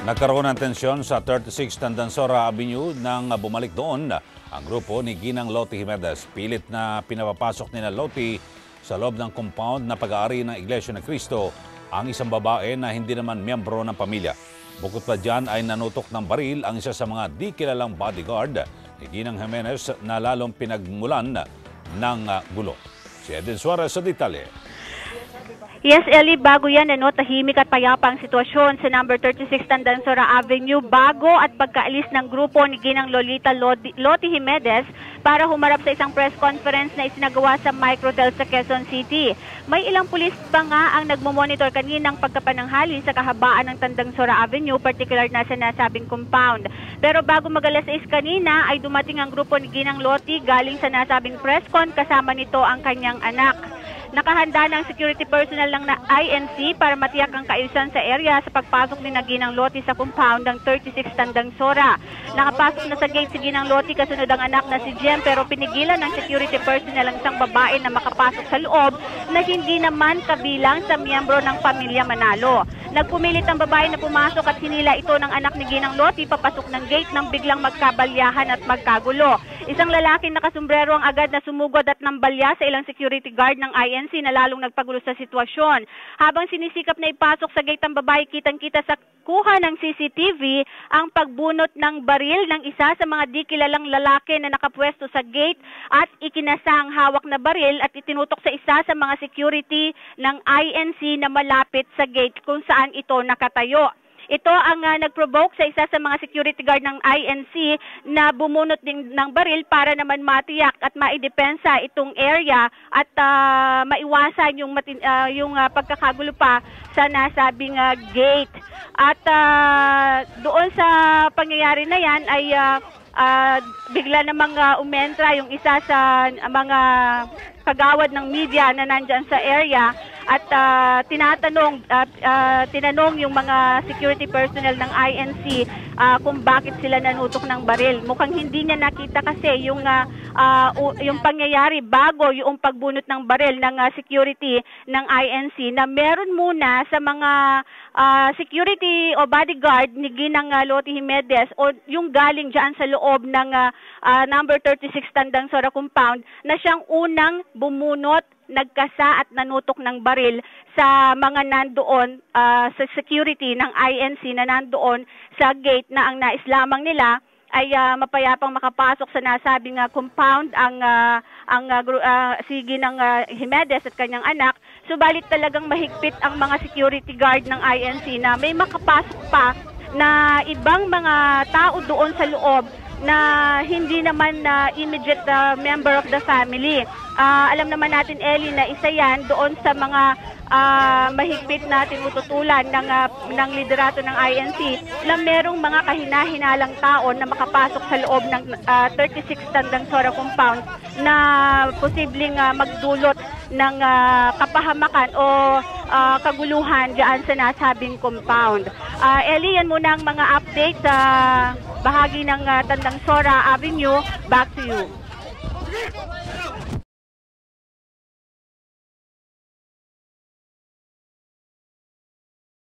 Nagkaroon ng tensyon sa 36 Tandansora Avenue nang bumalik doon ang grupo ni Ginang Loti Jimenez. Pilit na pinapapasok nila Loti sa loob ng compound na pag-aari ng Iglesia ni Cristo ang isang babae na hindi naman miyembro ng pamilya. Bukod pa dyan ay nanutok ng baril ang isa sa mga di kilalang bodyguard ni Ginang Jimenez na lalong pinagmulan ng gulo. Si Eden Suarez sa detalye. Yes, Ellie, bago yan, tahimik at payapa ang sitwasyon sa number 36 Tandansora Avenue bago at pagkaalis ng grupo ni Ginang Lolita Loti Jimenez para humarap sa isang press conference na isinagawa sa Microtel sa Quezon City. May ilang pulis pa nga ang nagmomonitor kaninang pagkapananghali sa kahabaan ng Tandansora Avenue, particular na sa nasabing compound. Pero bago mag-alas 6 kanina ay dumating ang grupo ni Ginang Loti galing sa nasabing press con, kasama nito ang kanyang anak. Nakahanda ng security personnel ng INC para matiyak ang kaayusan sa area sa pagpasok ni Ginang Loti sa compound ng 36 Tandansora. Nakapasok na sa gate si Ginang Loti kasunod ang anak na si Jem, pero pinigilan ng security personnel ang isang babae na makapasok sa loob na hindi naman kabilang sa miyembro ng pamilya Manalo. Nagpumilit ang babae na pumasok at hinila ito ng anak ni Ginang Loti papasok ng gate nang biglang magkabalyahan at magkagulo. Isang lalaki nakasombrero ang agad na sumugod at nambalya sa ilang security guard ng INC na lalong nagpagulo sa sitwasyon. Habang sinisikap na ipasok sa gate ang babae, kitang-kita sa kuha ng CCTV ang pagbunot ng baril ng isa sa mga di kilalang lalaki na nakapwesto sa gate at ikinasa ang hawak na baril at itinutok sa isa sa mga security ng INC na malapit sa gate kung saan ito nakatayo. Ito ang nag-provoke sa isa sa mga security guard ng INC na bumunot din ng baril para naman matiyak at maidepensa itong area at maiwasan yung pagkakagulo pa sa nasabing gate. At doon sa pangyayari na yan ay bigla namang umentra yung isa sa mga kagawad ng media na nandyan sa area at tinanong yung mga security personnel ng INC kung bakit sila nanutok ng baril. Mukhang hindi niya nakita kasi yung pangyayari bago yung pagbunot ng baril ng security ng INC na meron muna sa mga security o bodyguard ni Ginang Loti Jimenez o yung galing dyan sa loob ng number 36 Tandansora compound na siyang unang bumunot, nagkasa at nanutok ng baril sa mga nandoon sa security ng INC na nandoon sa gate na ang nais lamang nila ay mapayapang makapasok sa nasabing compound si Ginang Jimenez at kanyang anak. Subalit talagang mahigpit ang mga security guard ng INC na may makapasok pa na ibang mga tao doon sa loob na hindi naman immediate member of the family. Alam naman natin, Ellie, na isa yan doon sa mga mahigpit na tinututulan ng liderato ng INC na merong mga kahina-hinalang tao na makapasok sa loob ng 36 Tandansora compound na posibleng magdulot ng kapahamakan o kaguluhan dyan sa nasabing compound. Ellie, yan muna ang mga update sa bahagi ng Tandansora Avenue. Back to you.